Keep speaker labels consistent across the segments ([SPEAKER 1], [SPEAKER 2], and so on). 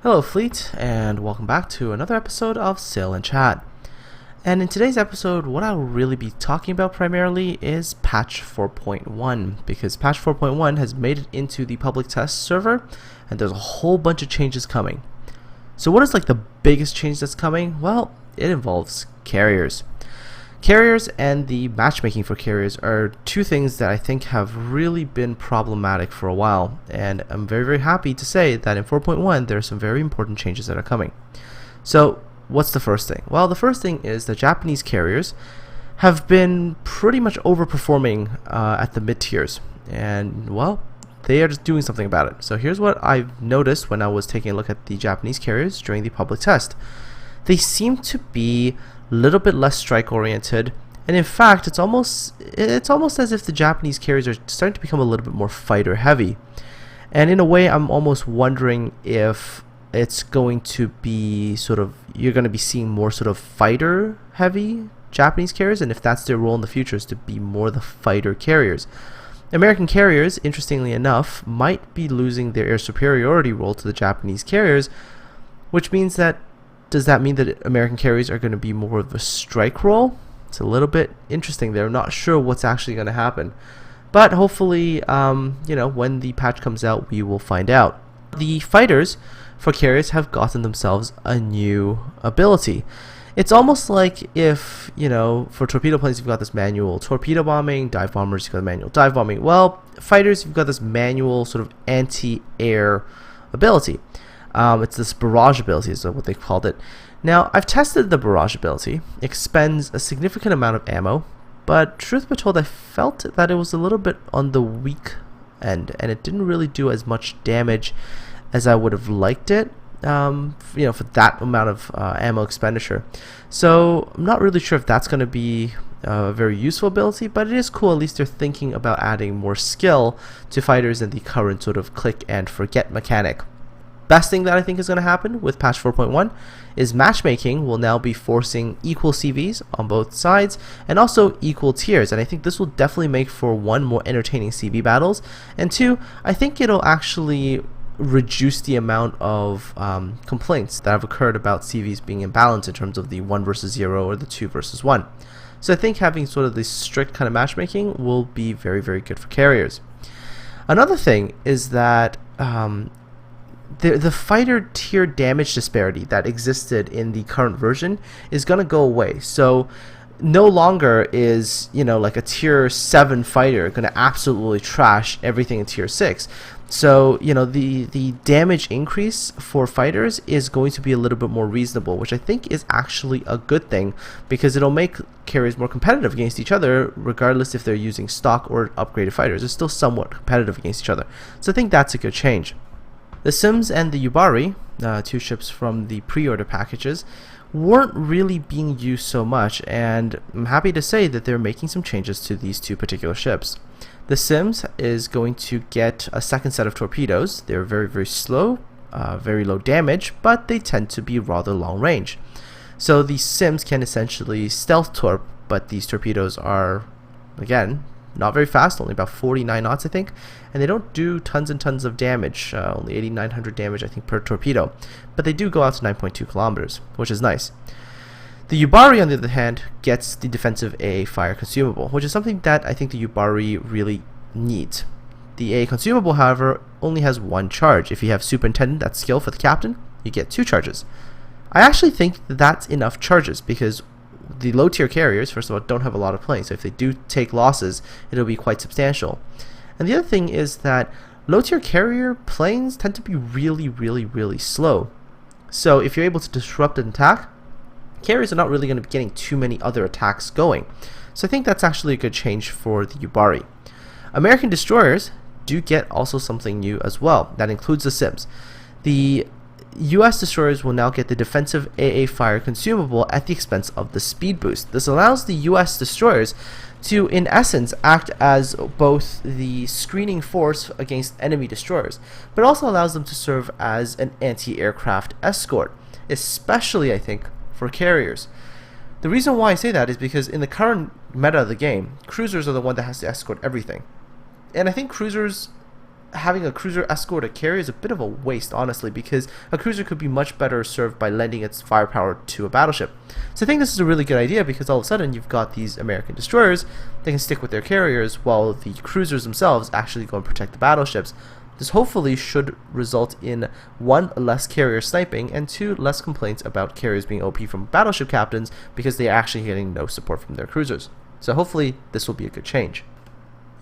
[SPEAKER 1] Hello Fleet, and welcome back to another episode of Sail and Chat. And in today's episode, what I'll really be talking about primarily is patch 4.1, because patch 4.1 has made it into the public test server, and there's a whole bunch of changes coming. So what is the biggest change that's coming? Well, it involves carriers. Carriers and the matchmaking for carriers are two things that I think have really been problematic for a while, and I'm very happy to say that in 4.1 there are some very important changes that are coming. So what's the first thing? Well, the first thing is the Japanese carriers have been pretty much overperforming at the mid-tiers, and well, they are just doing something about it. So here's what I've noticed when I was taking a look at the Japanese carriers during the public test. They seem to be a little bit less strike oriented, and in fact it's almost as if the Japanese carriers are starting to become a little bit more fighter heavy. And in a way, I'm almost wondering if it's going to be you're going to be seeing more fighter heavy Japanese carriers, and if that's their role in the future, is to be more the fighter carriers. American carriers, interestingly enough, might be losing their air superiority role to the Japanese carriers, which means that does that mean that American carriers are going to be more of a strike role? It's a little bit interesting there. I'm not sure what's actually going to happen. But hopefully, when the patch comes out, we will find out. The fighters for carriers have gotten themselves a new ability. It's almost like if, for torpedo planes, you've got this manual torpedo bombing, dive bombers, you've got manual dive bombing. Well, fighters, you've got this manual anti-air ability. It's this barrage ability is what they called it. Now, I've tested the barrage ability. It expends a significant amount of ammo, but truth be told, I felt that it was a little bit on the weak end, and it didn't really do as much damage as I would have liked it, for that amount of ammo expenditure. So I'm not really sure if that's going to be a very useful ability, but it is cool. At least they're thinking about adding more skill to fighters in the current click and forget mechanic. Best thing that I think is going to happen with patch 4.1 is matchmaking will now be forcing equal CVs on both sides and also equal tiers, and I think this will definitely make for one, more entertaining CV battles, and two, I think it'll actually reduce the amount of complaints that have occurred about CVs being imbalanced in terms of the 1 versus 0 or the 2 versus 1. So I think having this strict kind of matchmaking will be very good for carriers. Another thing is that the fighter tier damage disparity that existed in the current version is going to go away. So no longer is a tier 7 fighter going to absolutely trash everything in tier 6. So the damage increase for fighters is going to be a little bit more reasonable, which I think is actually a good thing, because it'll make carriers more competitive against each other, regardless if they're using stock or upgraded fighters. They're still somewhat competitive against each other. So I think that's a good change. The Sims and the Yubari, two ships from the pre-order packages, weren't really being used so much, and I'm happy to say that they're making some changes to these two particular ships. The Sims is going to get a second set of torpedoes. They're very slow, very low damage, but they tend to be rather long range. So the Sims can essentially stealth torp, but these torpedoes are, again, not very fast, only about 49 knots I think, and they don't do tons and tons of damage, only 8,900 damage I think per torpedo, but they do go out to 9.2 kilometers, which is nice. The Yubari, on the other hand, gets the defensive AA fire consumable, which is something that I think the Yubari really needs. The AA consumable, however, only has one charge. If you have superintendent, that's skill for the captain, you get 2 charges. I actually think that's enough charges, because the low tier carriers, first of all, don't have a lot of planes, so if they do take losses, it'll be quite substantial. And the other thing is that low tier carrier planes tend to be really slow. So if you're able to disrupt an attack, carriers are not really going to be getting too many other attacks going. So I think that's actually a good change for the Yubari. American destroyers do get also something new as well. That includes the Sims. The US destroyers will now get the defensive AA fire consumable at the expense of the speed boost. This allows the US destroyers to, in essence, act as both the screening force against enemy destroyers, but also allows them to serve as an anti-aircraft escort, especially, I think, for carriers. The reason why I say that is because in the current meta of the game, cruisers are the one that has to escort everything. And I think cruisers having a cruiser escort a carrier is a bit of a waste, honestly, because a cruiser could be much better served by lending its firepower to a battleship. So I think this is a really good idea, because all of a sudden you've got these American destroyers that can stick with their carriers while the cruisers themselves actually go and protect the battleships. This hopefully should result in 1, less carrier sniping, and 2, less complaints about carriers being OP from battleship captains because they are actually getting no support from their cruisers. So hopefully this will be a good change.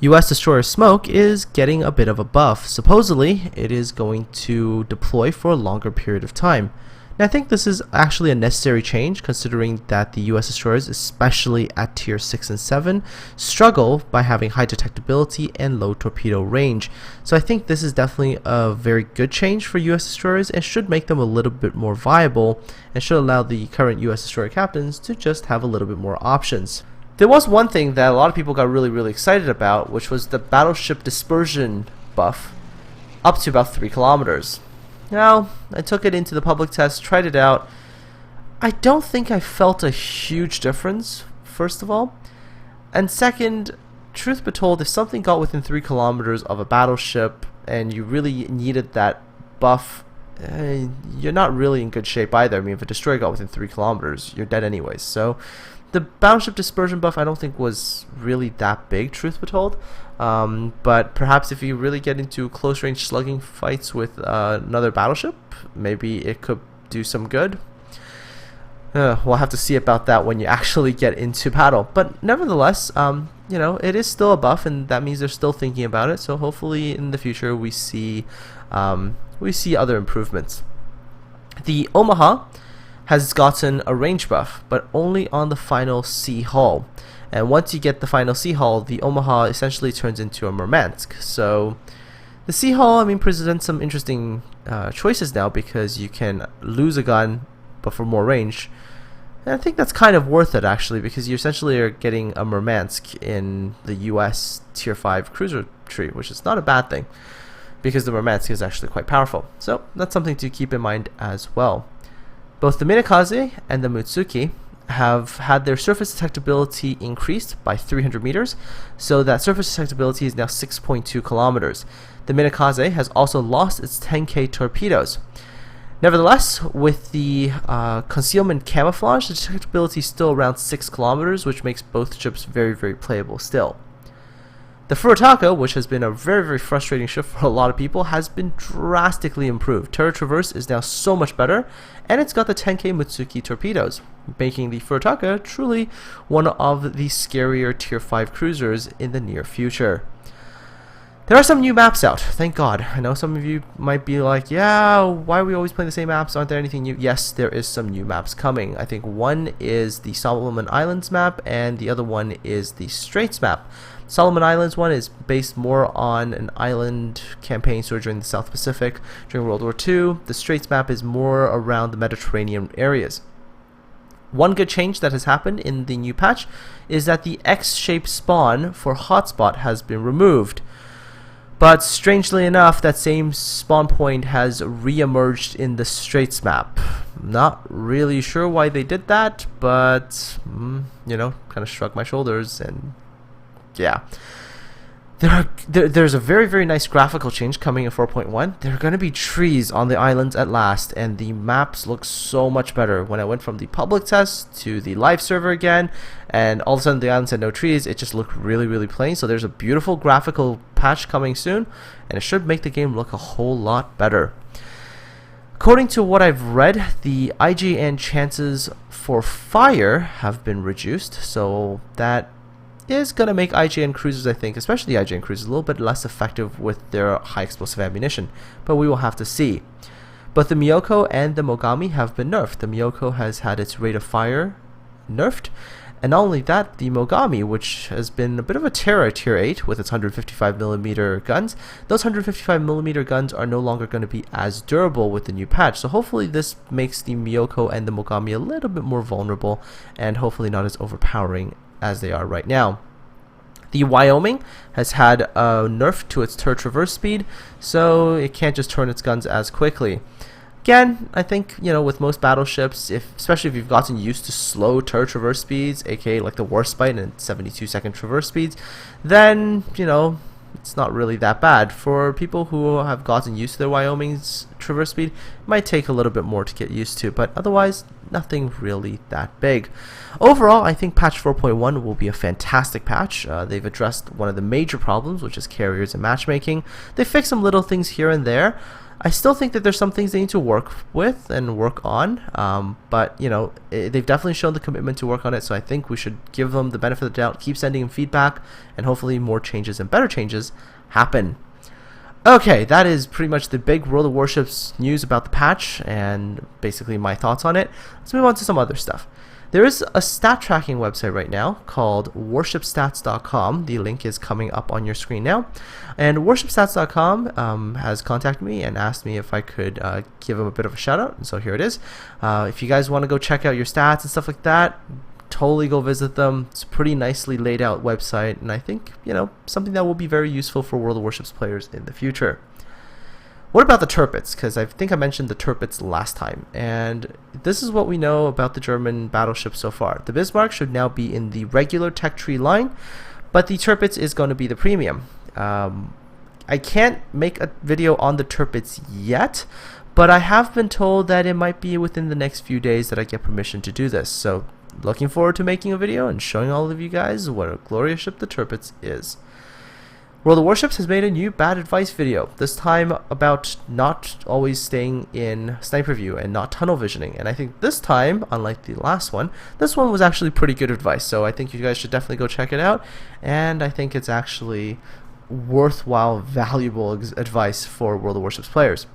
[SPEAKER 1] US Destroyer Smoke is getting a bit of a buff. Supposedly, it is going to deploy for a longer period of time. Now, I think this is actually a necessary change, considering that the US destroyers, especially at tier 6 and 7, struggle by having high detectability and low torpedo range. So I think this is definitely a very good change for US destroyers and should make them a little bit more viable and should allow the current US destroyer captains to just have a little bit more options. There was one thing that a lot of people got really excited about, which was the battleship dispersion buff up to about 3 kilometers. Now, I took it into the public test, tried it out. I don't think I felt a huge difference, first of all. And second, truth be told, if something got within 3 kilometers of a battleship and you really needed that buff, you're not really in good shape either. I mean, if a destroyer got within 3 kilometers, you're dead anyways. So the battleship dispersion buff I don't think was really that big, truth be told. But perhaps if you really get into close range slugging fights with another battleship, maybe it could do some good. We'll have to see about that when you actually get into battle. But nevertheless, you know, it is still a buff, and that means they're still thinking about it. So hopefully in the future we see other improvements. The Omaha has gotten a range buff, but only on the final sea hull. And once you get the final sea hull, the Omaha essentially turns into a Murmansk. So the sea hull, I mean, presents some interesting choices now, because you can lose a gun but for more range. And I think that's kind of worth it, actually, because you essentially are getting a Murmansk in the US tier 5 cruiser tree, which is not a bad thing, because the Murmansk is actually quite powerful. So that's something to keep in mind as well. Both the Minakaze and the Mutsuki have had their surface detectability increased by 300 meters, so that surface detectability is now 6.2 kilometers. The Minakaze has also lost its 10K torpedoes. Nevertheless, with the concealment camouflage, the detectability is still around 6 kilometers, which makes both ships very playable still. The Furutaka, which has been a very frustrating ship for a lot of people, has been drastically improved. Turret traverse is now so much better, and it's got the 10K Mutsuki torpedoes, making the Furutaka truly one of the scarier tier 5 cruisers in the near future. There are some new maps out, thank God. I know some of you might be like, yeah, why are we always playing the same maps? Aren't there anything new? Yes, there is some new maps coming. I think one is the Solomon Islands map, and the other one is the Straits map. Solomon Islands one is based more on an island campaign sort of during the South Pacific during World War II. The Straits map is more around the Mediterranean areas. One good change that has happened in the new patch is that the X-shaped spawn for Hotspot has been removed. But strangely enough, that same spawn point has re-emerged in the Straits map. Not really sure why they did that, but, you know, kind of shrugged my shoulders, and yeah. There's a very nice graphical change coming in 4.1. There are going to be trees on the islands at last, and the maps look so much better. When I went from the public test to the live server again, and all of a sudden the islands had no trees, it just looked really plain. So there's a beautiful graphical patch coming soon, and it should make the game look a whole lot better. According to what I've read, the IGN chances for fire have been reduced, so that is going to make IGN cruisers, I think, especially the IGN cruisers, a little bit less effective with their high explosive ammunition, but we will have to see. Both the Miyoko and the Mogami have been nerfed. The Miyoko has had its rate of fire nerfed, and not only that, the Mogami, which has been a bit of a terror at tier 8 with its 155mm guns, those 155mm guns are no longer going to be as durable with the new patch, so hopefully this makes the Miyoko and the Mogami a little bit more vulnerable, and hopefully not as overpowering as they are right now. The Wyoming has had a nerf to its turret traverse speed, so it can't just turn its guns as quickly. Again, I think, you know, with most battleships, especially if you've gotten used to slow turret traverse speeds, aka like the Warspite and 72-second traverse speeds, then, you know, it's not really that bad. For people who have gotten used to their Wyoming's traverse speed, it might take a little bit more to get used to, but otherwise nothing really that big. Overall, I think patch 4.1 will be a fantastic patch. They've addressed one of the major problems, which is carriers and matchmaking. They fixed some little things here and there. I still think that there's some things they need to work with and work on, but you know, they've definitely shown the commitment to work on it, so I think we should give them the benefit of the doubt, keep sending them feedback, and hopefully more changes and better changes happen. Okay, that is pretty much the big World of Warships news about the patch and basically my thoughts on it. Let's move on to some other stuff. There is a stat tracking website right now called warshipstats.com. The link is coming up on your screen now. And warshipstats.com has contacted me and asked me if I could give them a bit of a shout out. And so here it is. If you guys want to go check out your stats and stuff like that, totally go visit them. It's a pretty nicely laid out website, and I think, you know, something that will be very useful for World of Warships players in the future. What about the Tirpitz? Because I think I mentioned the Tirpitz last time, and this is what we know about the German battleship so far. The Bismarck should now be in the regular tech tree line, but the Tirpitz is going to be the premium. I can't make a video on the Tirpitz yet, but I have been told that it might be within the next few days that I get permission to do this. So looking forward to making a video and showing all of you guys what a glorious ship the Tirpitz is. World of Warships has made a new bad advice video, this time about not always staying in sniper view and not tunnel visioning. And I think this time, unlike the last one, this one was actually pretty good advice. So I think you guys should definitely go check it out. And I think it's actually worthwhile, valuable advice for World of Warships players.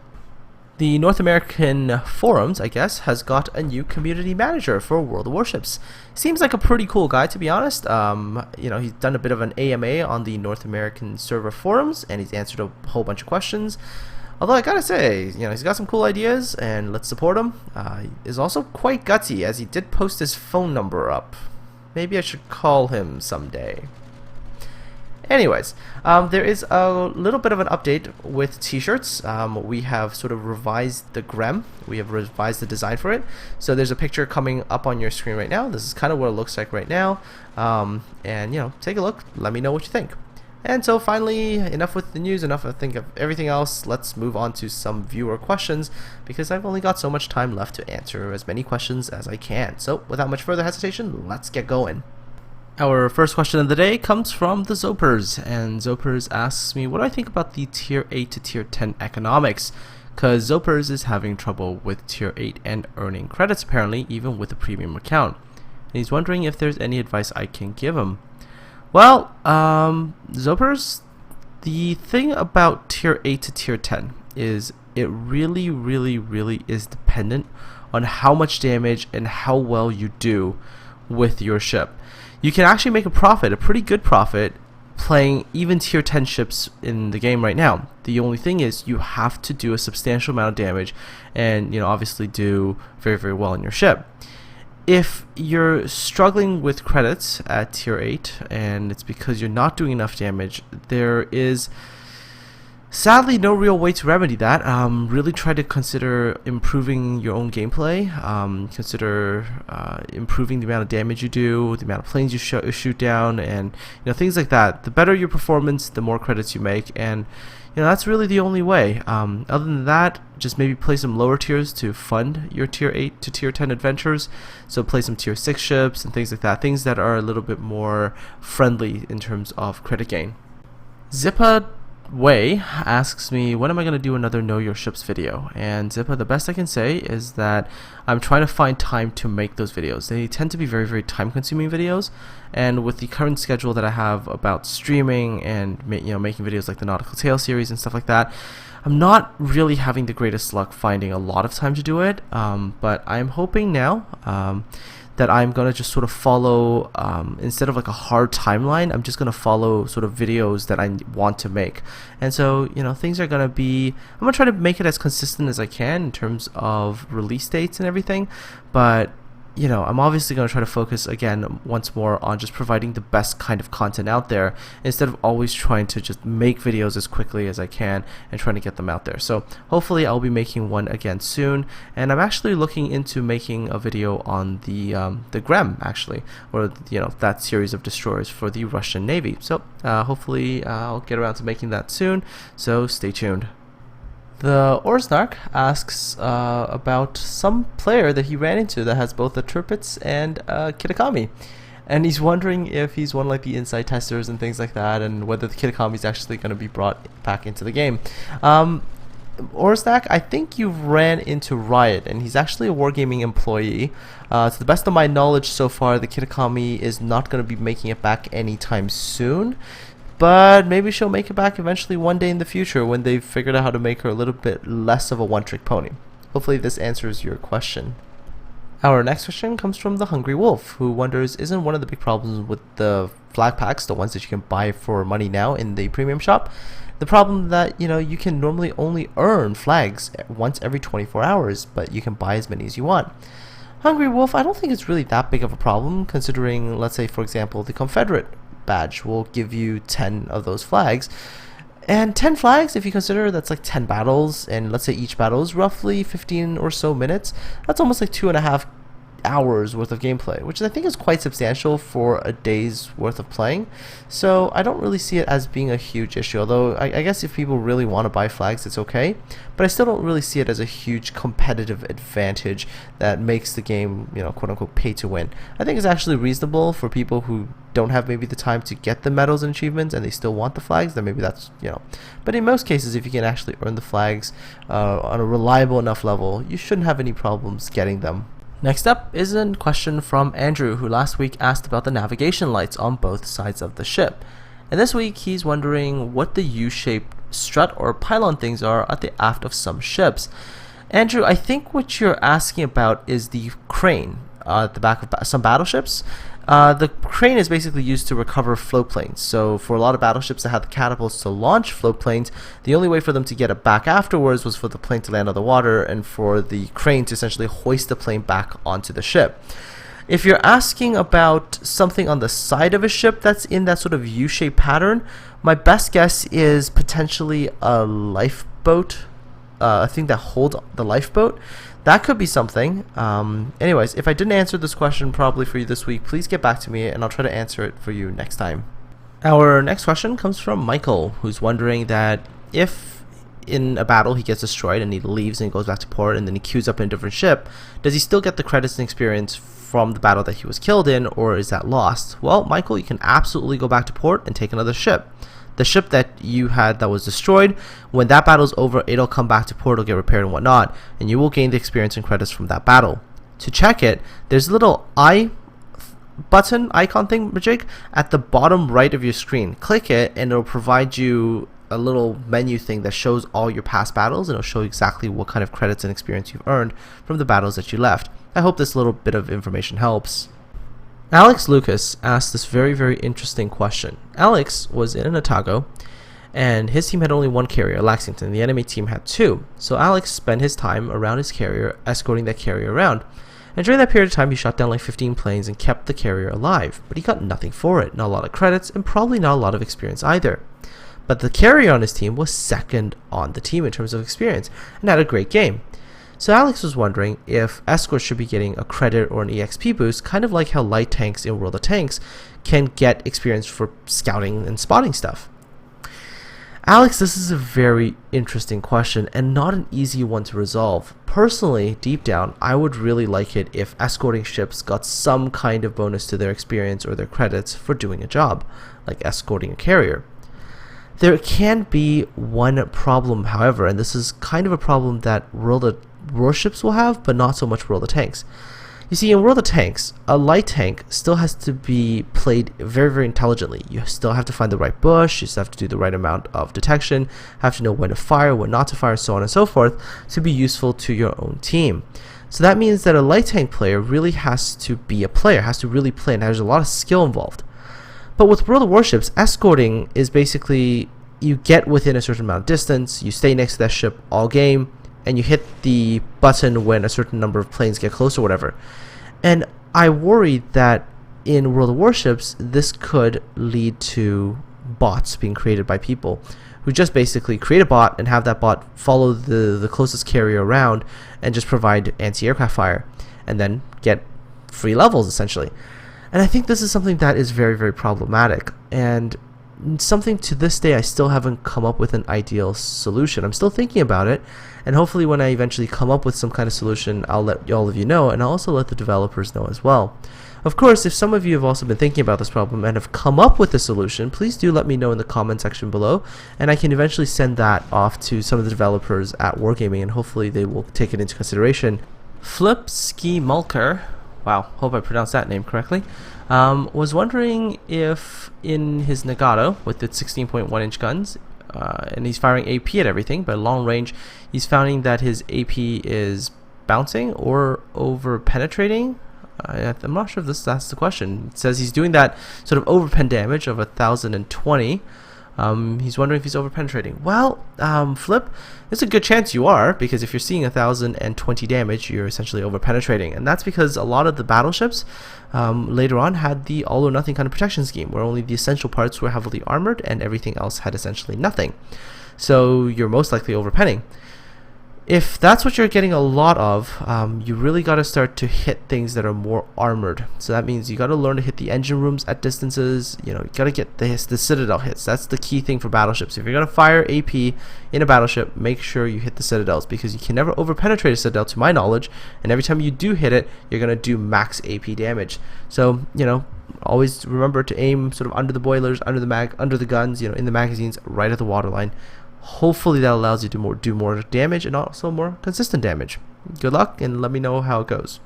[SPEAKER 1] The North American forums, I guess, has got a new community manager for World of Warships. Seems like a pretty cool guy, to be honest. You know, he's done a bit of an AMA on the North American server forums, and he's answered a whole bunch of questions. Although I gotta say, you know, he's got some cool ideas, and let's support him. He is also quite gutsy, as he did post his phone number up. Maybe I should call him someday. Anyways, there is a little bit of an update with t-shirts. We have sort of revised the grem. We have revised the design for it. So there's a picture coming up on your screen right now. This is kind of what it looks like right now. And, you know, take a look. Let me know what you think. And so finally, enough with the news, enough I think of everything else. Let's move on to some viewer questions, because I've only got so much time left to answer as many questions as I can. So without much further hesitation, let's get going. Our first question of the day comes from the Zopers, and Zopers asks me what do I think about the tier 8 to tier 10 economics, because Zopers is having trouble with tier 8 and earning credits apparently, even with a premium account. And he's wondering if there's any advice I can give him. Well, Zopers, the thing about tier 8 to tier 10 is it really is dependent on how much damage and how well you do with your ship. You can actually make a profit, a pretty good profit, playing even tier 10 ships in the game right now. The only thing is you have to do a substantial amount of damage and, you know, obviously do very well in your ship. If you're struggling with credits at tier 8 and it's because you're not doing enough damage, there is sadly no real way to remedy that. Really try to consider improving your own gameplay. Consider improving the amount of damage you do, the amount of planes you shoot down, and, you know, things like that. The better your performance, the more credits you make, and, you know, that's really the only way. Other than that, just maybe play some lower tiers to fund your tier 8 to tier 10 adventures. So play some tier 6 ships and things like that. Things that are a little bit more friendly in terms of credit gain. Zippa Way asks me, when am I going to do another Know Your Ships video? And Zippa, the best I can say is that I'm trying to find time to make those videos. They tend to be very time consuming videos, and with the current schedule that I have about streaming and, you know, making videos like the Nautical Tale series and stuff like that, I'm not really having the greatest luck finding a lot of time to do it, but I'm hoping now that I'm going to just sort of follow, instead of like a hard timeline, I'm just going to follow sort of videos that I want to make. And so, you know, things are going to be, I'm going to try to make it as consistent as I can in terms of release dates and everything, but I'm obviously going to try to focus again once more on just providing the best kind of content out there instead of always trying to just make videos as quickly as I can and trying to get them out there. So hopefully I'll be making one again soon, and I'm actually looking into making a video on the Grem, actually, or that series of destroyers for the Russian Navy. So hopefully I'll get around to making that soon, so stay tuned. The Orsnark asks about some player that he ran into that has both a Tirpitz and a Kitakami. And he's wondering if he's one like the inside testers and things like that, and whether the Kitakami is actually going to be brought back into the game. Orsnak, I think you ran into Riot, and he's actually a Wargaming employee. To the best of my knowledge so far, the Kitakami is not going to be making it back anytime soon. But maybe she'll make it back eventually one day in the future when they've figured out how to make her a little bit less of a one-trick pony. Hopefully this answers your question. Our next question comes from the Hungry Wolf, who wonders, isn't one of the big problems with the flag packs, the ones that you can buy for money now in the premium shop, the problem that you can normally only earn flags once every 24 hours, but you can buy as many as you want? Hungry Wolf, I don't think it's really that big of a problem, considering, let's say for example, the Confederate badge will give you 10 of those flags, and 10 flags, if you consider that's like 10 battles, and let's say each battle is roughly 15 or so minutes, that's almost like 2.5 hours worth of gameplay, which I think is quite substantial for a day's worth of playing. So I don't really see it as being a huge issue, although I guess if people really want to buy flags, it's okay, but I still don't really see it as a huge competitive advantage that makes the game, quote unquote pay to win. I think it's actually reasonable for people who don't have maybe the time to get the medals and achievements and they still want the flags, then maybe that's, but in most cases, if you can actually earn the flags on a reliable enough level, you shouldn't have any problems getting them. Next up is a question from Andrew, who last week asked about the navigation lights on both sides of the ship. And this week he's wondering what the U-shaped strut or pylon things are at the aft of some ships. Andrew, I think what you're asking about is the crane at the back of some battleships. The crane is basically used to recover float planes. So for a lot of battleships that had the catapults to launch float planes, the only way for them to get it back afterwards was for the plane to land on the water and for the crane to essentially hoist the plane back onto the ship. If you're asking about something on the side of a ship that's in that sort of U-shaped pattern, my best guess is potentially a lifeboat, a thing that holds the lifeboat. That could be something. Anyways, if I didn't answer this question probably for you this week, please get back to me and I'll try to answer it for you next time. Our next question comes from Michael, who's wondering that if in a battle he gets destroyed and he leaves and goes back to port and then he queues up in a different ship, does he still get the credits and experience from the battle that he was killed in, or is that lost? Well, Michael, you can absolutely go back to port and take another ship. The ship that you had that was destroyed, when that battle's over, it'll come back to port, it'll get repaired and whatnot, and you will gain the experience and credits from that battle. To check it, there's a little icon thing, Majig, at the bottom right of your screen. Click it and it'll provide you a little menu thing that shows all your past battles, and it'll show exactly what kind of credits and experience you've earned from the battles that you left. I hope this little bit of information helps. Alex Lucas asked this very, very interesting question. Alex was in an Otago, and his team had only one carrier, Lexington. The enemy team had two. So Alex spent his time around his carrier, escorting that carrier around. And during that period of time, he shot down like 15 planes and kept the carrier alive. But he got nothing for it, not a lot of credits, and probably not a lot of experience either. But the carrier on his team was second on the team in terms of experience, and had a great game. So Alex was wondering if escorts should be getting a credit or an EXP boost, kind of like how light tanks in World of Tanks can get experience for scouting and spotting stuff. Alex, this is a very interesting question and not an easy one to resolve. Personally, deep down, I would really like it if escorting ships got some kind of bonus to their experience or their credits for doing a job, like escorting a carrier. There can be one problem, however, and this is kind of a problem that World of Warships will have, but not so much World of Tanks. You see, in World of Tanks, a light tank still has to be played very, very intelligently. You still have to find the right bush, you still have to do the right amount of detection, have to know when to fire, when not to fire, so on and so forth, to be useful to your own team. So that means that a light tank player really has to be a player, has to really play, and there's a lot of skill involved. But with World of Warships, escorting is basically you get within a certain amount of distance, you stay next to that ship all game, and you hit the button when a certain number of planes get close or whatever. And I worry that in World of Warships, this could lead to bots being created by people who just basically create a bot and have that bot follow the closest carrier around and just provide anti-aircraft fire and then get free levels essentially. And I think this is something that is very, very problematic, and something to this day I still haven't come up with an ideal solution. I'm still thinking about it, and hopefully when I eventually come up with some kind of solution, I'll let all of you know, and I'll also let the developers know as well. Of course, if some of you have also been thinking about this problem and have come up with a solution, please do let me know in the comment section below, and I can eventually send that off to some of the developers at Wargaming, and hopefully they will take it into consideration. Flip Ski Mulker, wow, hope I pronounced that name correctly, was wondering if in his Nagato with its 16.1 inch guns, and he's firing AP at everything, but long range, he's finding that his AP is bouncing or over penetrating. I'm not sure if that's the question. It says he's doing that sort of overpen damage of 1020. He's wondering if he's overpenetrating. Well, Flip, there's a good chance you are, because if you're seeing 1020 damage, you're essentially overpenetrating, and that's because a lot of the battleships later on had the all or nothing kind of protection scheme, where only the essential parts were heavily armored and everything else had essentially nothing. So you're most likely overpenning. If that's what you're getting a lot of, you really got to start to hit things that are more armored. So that means you got to learn to hit the engine rooms at distances. You got to get the citadel hits. That's the key thing for battleships. If you're going to fire AP in a battleship, make sure you hit the citadels, because you can never overpenetrate a citadel to my knowledge, and every time you do hit it, you're going to do max AP damage. So, always remember to aim sort of under the boilers, under the guns, in the magazines, right at the waterline. Hopefully that allows you to do more damage and also more consistent damage. Good luck, and let me know how it goes.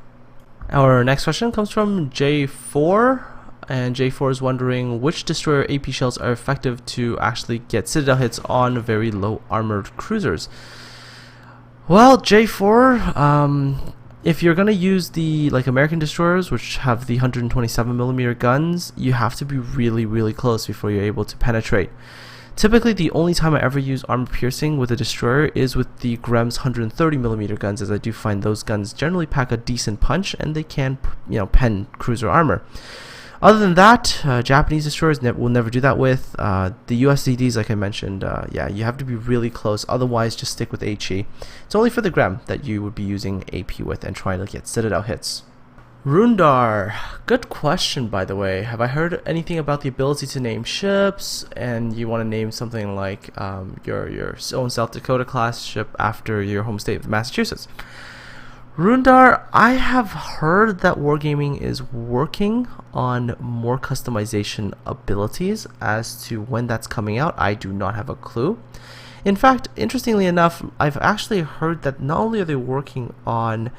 [SPEAKER 1] Our next question comes from J4, and J4 is wondering which destroyer AP shells are effective to actually get citadel hits on very low armored cruisers. Well, J4, if you're going to use the American destroyers, which have the 127mm guns, you have to be really, really close before you're able to penetrate. Typically, the only time I ever use armor piercing with a destroyer is with the Grem's 130mm guns, as I do find those guns generally pack a decent punch and they can, pen cruiser armor. Other than that, Japanese destroyers will never do that with. The USCDs, like I mentioned, yeah, you have to be really close. Otherwise, just stick with HE. It's only for the Grem that you would be using AP with and trying to get citadel hits. Rundar, good question, by the way. Have I heard anything about the ability to name ships, and you want to name something like your own South Dakota class ship after your home state of Massachusetts? Rundar, I have heard that Wargaming is working on more customization abilities. As to when that's coming out, I do not have a clue. In fact, interestingly enough, I've actually heard that not only are they working on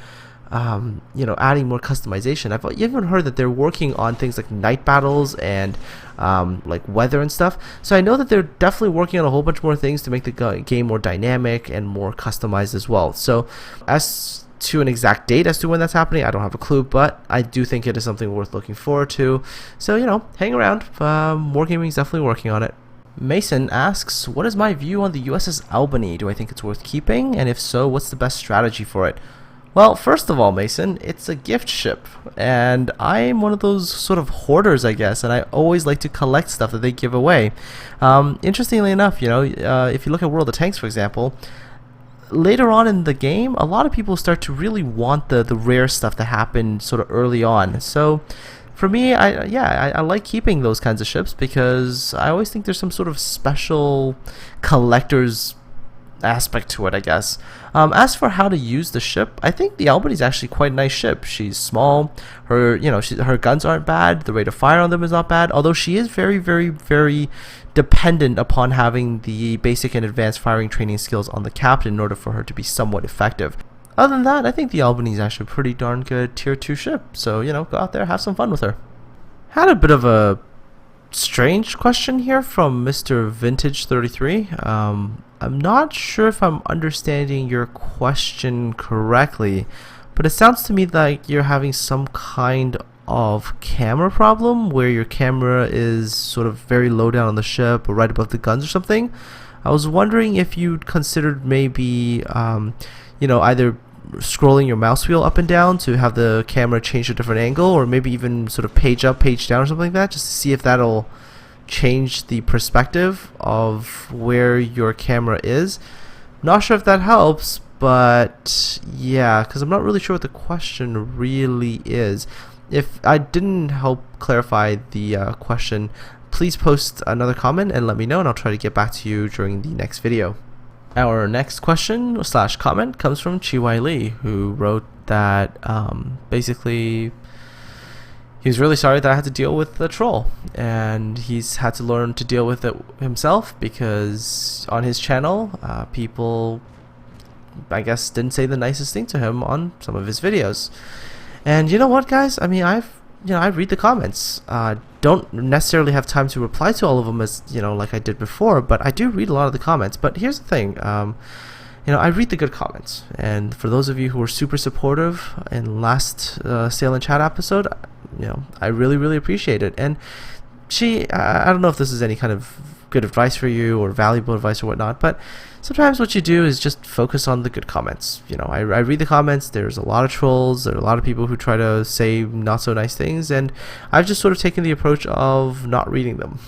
[SPEAKER 1] adding more customization, I've even heard that they're working on things like night battles and like weather and stuff. So I know that they're definitely working on a whole bunch more things to make the game more dynamic and more customized as well. So as to an exact date as to when that's happening, I don't have a clue, but I do think it is something worth looking forward to. So, hang around. Wargaming is definitely working on it. Mason asks, what is my view on the USS Albany? Do I think it's worth keeping? And if so, what's the best strategy for it? Well, first of all, Mason, it's a gift ship, and I'm one of those sort of hoarders, I guess, and I always like to collect stuff that they give away. Interestingly enough, if you look at World of Tanks, for example, later on in the game, a lot of people start to really want the rare stuff that happened sort of early on. So for me, I like keeping those kinds of ships, because I always think there's some sort of special collector's aspect to it, I guess. As for how to use the ship, I think the Albany is actually quite a nice ship. She's small. Her guns aren't bad. The rate of fire on them is not bad. Although she is very, very, very dependent upon having the basic and advanced firing training skills on the captain in order for her to be somewhat effective. Other than that, I think the Albany is actually a pretty darn good tier 2 ship. So go out there, have some fun with her. Had a bit of a strange question here from Mr. Vintage 33. I'm not sure if I'm understanding your question correctly, but it sounds to me like you're having some kind of camera problem where your camera is sort of very low down on the ship or right above the guns or something. I was wondering if you'd considered maybe either scrolling your mouse wheel up and down to have the camera change to a different angle, or maybe even sort of page up, page down, or something like that, just to see if that'll change the perspective of where your camera is. Not sure if that helps, but yeah, because I'm not really sure what the question really is. If I didn't help clarify the question, please post another comment and let me know, and I'll try to get back to you during the next video. Our next question / comment comes from Chiwai Lee, who wrote that basically he was really sorry that I had to deal with the troll, and he's had to learn to deal with it himself because on his channel, people, I guess, didn't say the nicest thing to him on some of his videos. And you know what, guys? I mean, I read the comments. Don't necessarily have time to reply to all of them as like I did before, but I do read a lot of the comments. But here's the thing. I read the good comments, and for those of you who were super supportive in last Sail and Chat episode, I really appreciate it. And I don't know if this is any kind of good advice for you or valuable advice or whatnot, but sometimes what you do is just focus on the good comments. I read the comments. There's a lot of trolls. There are a lot of people who try to say not so nice things, and I've just sort of taken the approach of not reading them.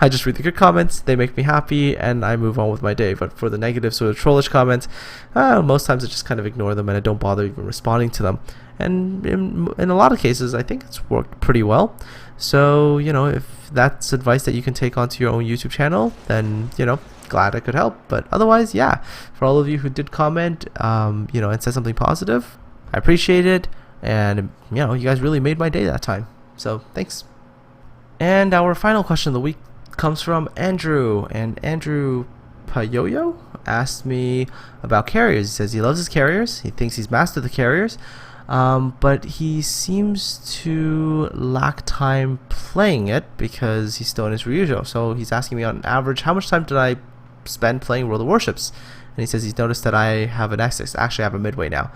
[SPEAKER 1] I just read the good comments. They make me happy, and I move on with my day. But for the negative sort of trollish comments, most times I just kind of ignore them, and I don't bother even responding to them. And in a lot of cases, I think it's worked pretty well. So, if that's advice that you can take onto your own YouTube channel, then, glad I could help. But otherwise, yeah, for all of you who did comment, and said something positive, I appreciate it. And, you guys really made my day that time. So, thanks. And our final question of the week comes from Andrew. And Andrew Payoyo asked me about carriers. He says he loves his carriers. He thinks he's mastered the carriers. But he seems to lack time playing it because he's still in his Ryujo. So he's asking me on average, how much time did I spend playing World of Warships? And he says he's noticed that I have an Essex. Actually, I have a Midway now.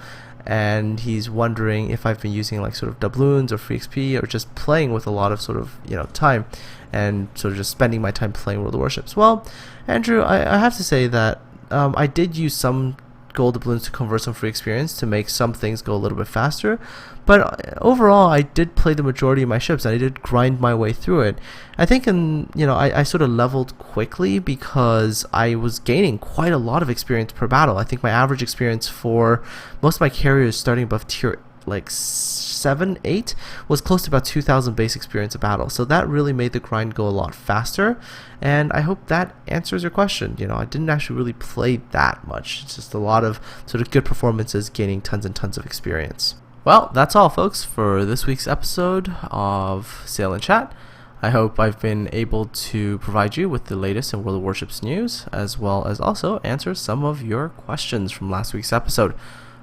[SPEAKER 1] And he's wondering if I've been using like sort of doubloons or free XP, or just playing with a lot of sort of time and sort of just spending my time playing World of Warships. Well, Andrew, I have to say that I did use some gold doubloons to convert some free experience to make some things go a little bit faster, but overall I did play the majority of my ships, and I did grind my way through it. I think I sort of leveled quickly because I was gaining quite a lot of experience per battle. I think my average experience for most of my carriers starting above tier like 7, 8 was close to about 2,000 base experience a battle. So that really made the grind go a lot faster, and I hope that answers your question. I didn't actually really play that much. It's just a lot of sort of good performances, gaining tons and tons of experience. Well, that's all, folks, for this week's episode of Sail and Chat. I hope I've been able to provide you with the latest in World of Warships news, as well as also answer some of your questions from last week's episode.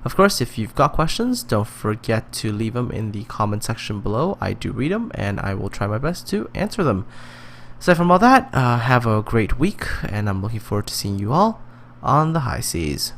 [SPEAKER 1] Of course, if you've got questions, don't forget to leave them in the comment section below. I do read them, and I will try my best to answer them. Aside from all that, have a great week, and I'm looking forward to seeing you all on the high seas.